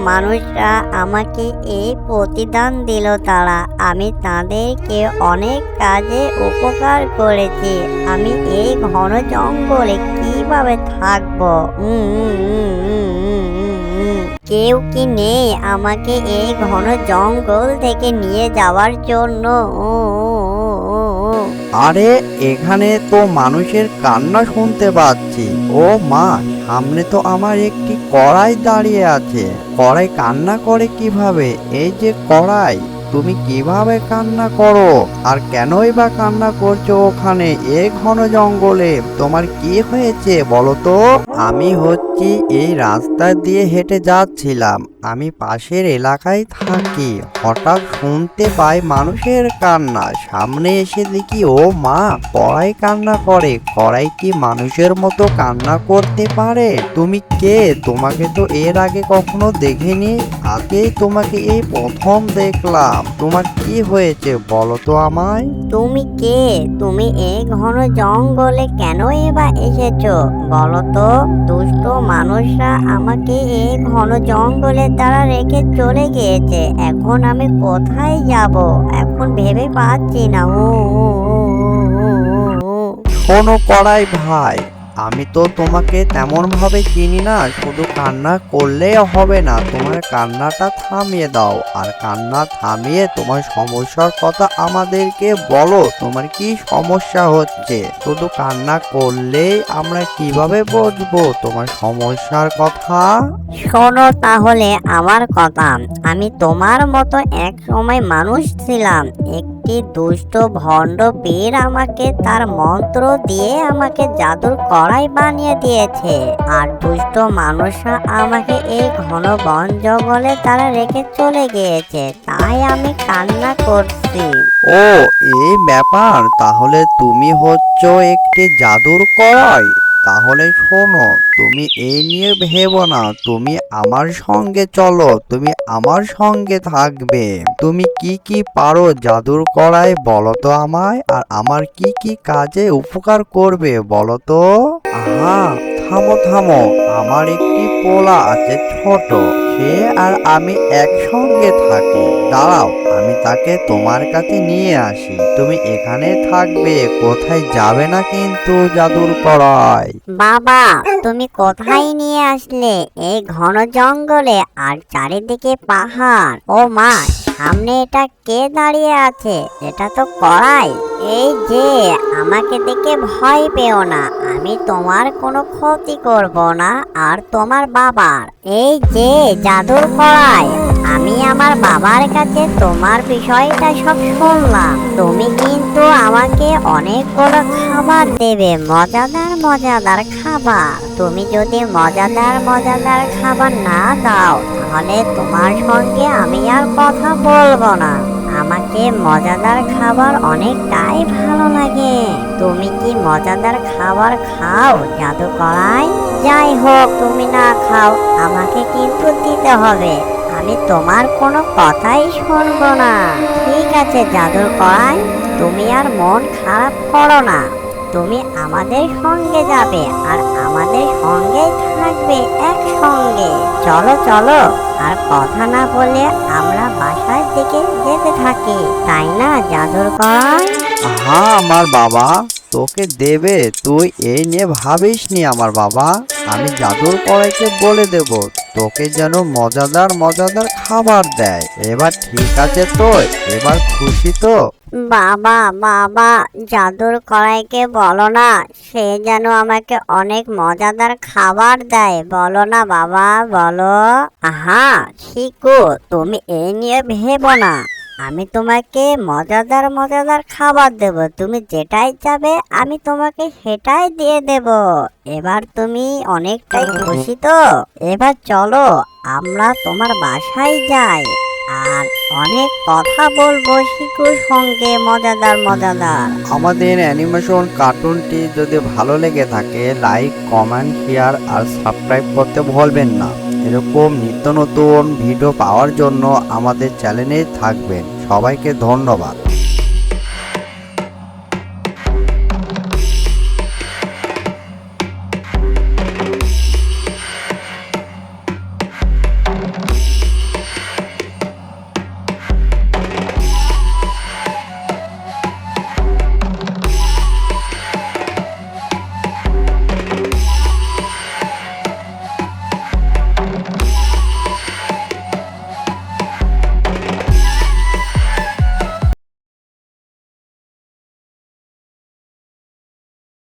মানুষরা আমাকে এই প্রতিদান দিল। তারা আমি তাদেরকে অনেক কাজে উপকার করেছি। আমি এই ঘন জঙ্গলে কিভাবে থাকবো? কেউ কি নেই আমাকে এই ঘন জঙ্গল থেকে নিয়ে যাওয়ার জন্য? আরে এখানে তো মানুষের কান্না শুনতে পাচ্ছি। ও মা, সামনে তো আমার একটি কড়াই দাঁড়িয়ে আছে। কড়াই কান্না করে কিভাবে? এই যে কড়াই, তুমি কিভাবে কান্না করো? আর কেনই বা কান্না করছো ওখানে এই ঘন জঙ্গলে? তোমার কি হয়েছে বলো তো? আমি হচ্ছি এই রাস্তা দিয়ে হেঁটে যাচ্ছিলাম। আমি পাশের এলাকায় থাকি। হঠাৎ শুনতে পাই মানুষের কান্না। সামনে এসে দেখি ও মা, কড়াই কান্না করে। কড়াই কি মানুষের মতো কান্না করতে পারে? তুমি কে? তোমাকে তো এর আগে কখনো দেখিনি। আগেই তোমাকে এই প্রথম দেখলাম। তোমার কি হয়েছে বলো তো আমায়? তুমি কে? তুমি এই ঘন জঙ্গলে কেন এবার এসেছো বলো তো? দুষ্ট মানুষরা আমাকে এই ঘন জঙ্গলের দ্বারা রেখে চলে গিয়েছে। এখন আমি কোথায় যাব? এখন ভেবে পাচ্ছি না। শোনো কড়াই ভাই, আমি তো তোমাকে তেমন ভাবে চিনি না। শুধু কান্না করলেই হবে না, তোমার কান্নাটা থামিয়ে দাও। আর কান্না থামিয়ে তোমার সমস্যার কথা আমাদেরকে বলো। তোমার কি সমস্যা হচ্ছে? শুধু কান্না করলেই আমরা কিভাবে বুঝবো তোমার সমস্যার কথা? শোনো তাহলে আমার কথা। আমি তোমার মতো এক সময় মানুষ ছিলাম। একটি দুষ্ট ভণ্ড পীর আমাকে তার মন্ত্র দিয়ে আমাকে জাদুর কড়াই বানিয়ে দিয়েছে। আর দুষ্ট মানুষরা আমাকে এই ঘন বন জঙ্গলে তারা রেখে চলে গিয়েছে। তাই আমি কান্না করছি। ও, এই ব্যাপার। তাহলে তুমি হচ্ছ একটি জাদুর কড়াই। তাহলে শোনো, তুমি এই নিয়ে ভেবো না। তুমি আমার সঙ্গে চলো, তুমি আমার সঙ্গে থাকবে। তুমি কি কি পারো জাদুর কড়াই বলো তো আমায়। আর আমার কি কি কাজে উপকার করবে বলো তো? আহা, থামো থামো। আমার একটি পোলা আছে ছোট। সে আর আমি একসঙ্গে থাকি। দাঁড়াও, আমি তাকে তোমার কাছে নিয়ে আসি। তুমি এখানে থাকবে, কোথায় যাবে না কিন্তু জাদুর কড়াই। বাবা, তুমি কোথায় নিয়ে আসলে এই ঘন জঙ্গলে? আর চারিদিকে পাহাড়। ও মা, সামনে এটা কে দাঁড়িয়ে আছে? এটা তো কড়াই। এই যে, আমাকে দেখে ভয় পেও না। আমি তোমার কোনো ক্ষতি করব না। আর তোমার বাবার এই যে জাদুর কড়াই। আমি আমার বাবার কাছে তোমার বিষয়টা সব শুনলাম। তুমি কিন্তু আমাকে অনেকগুলো খাবার দেবে, মজাদার মজাদার খাবার। তুমি যদি মজাদার মজাদার খাবার না দাও, তাহলে তোমার সঙ্গে আমি আর কথা বলবো না। আমাকে মজাদার খাবার অনেকটাই ভালো লাগে। তুমি কি মজাদার খাবার খাও জাদু কড়াই? যাই হোক, তুমি না খাও, আমাকে কিন্তু দিতে হবে। আমি তোমার কোনো কথাই শুনবো না। ঠিক আছে জাদুর কড়াই, তুমি আর মন খারাপ করো না। তুমি আমাদের সঙ্গে যাবে আর আমাদের সঙ্গে থাকবে একসঙ্গে। চলো চলো, আর কথা না বলে আমরা বাসার দিকে যেতে থাকি, তাই না জাদুর কড়াই? হ্যাঁ আমার বাবা, তোকে দেবে। তুই এই নিয়ে ভাবিস নি আমার বাবা। আমি জাদুর কড়াইকে বলে দেব তোকে যেন মজাদার মজাদার খাবার দেয়। এবার ঠিক আছে তো? এবার খুশি তো? বাবা বাবা, জাদুর কড়াইকে বলো না সে যেন আমাকে অনেক মজাদার খাবার দেয়। বলো না বাবা, বলো। আহা শিকু, তুমি এই নিয়ে ভেবো না। আমি তোমাকে মজাদার মজাদার খাবার দেব। তুমি যেটাই চাবে আমি তোমাকে সেটাই দিয়ে দেব। এবার তুমি অনেকটাই খুশি তো? এবার চলো আমরা তোমার বাসায় যাই। আর অনেক কথা বলবো শিকুর সঙ্গে, মজাদার মজাদার। আমাদের অ্যানিমেশন কার্টুনটি যদি ভালো লেগে থাকে, লাইক কমেন্ট শেয়ার আর সাবস্ক্রাইব করতে ভুলবেন না। এরকম নিত্য নতুন ভিডিও পাওয়ার জন্য আমাদের চ্যানেলে থাকবেন। সবাইকে ধন্যবাদ।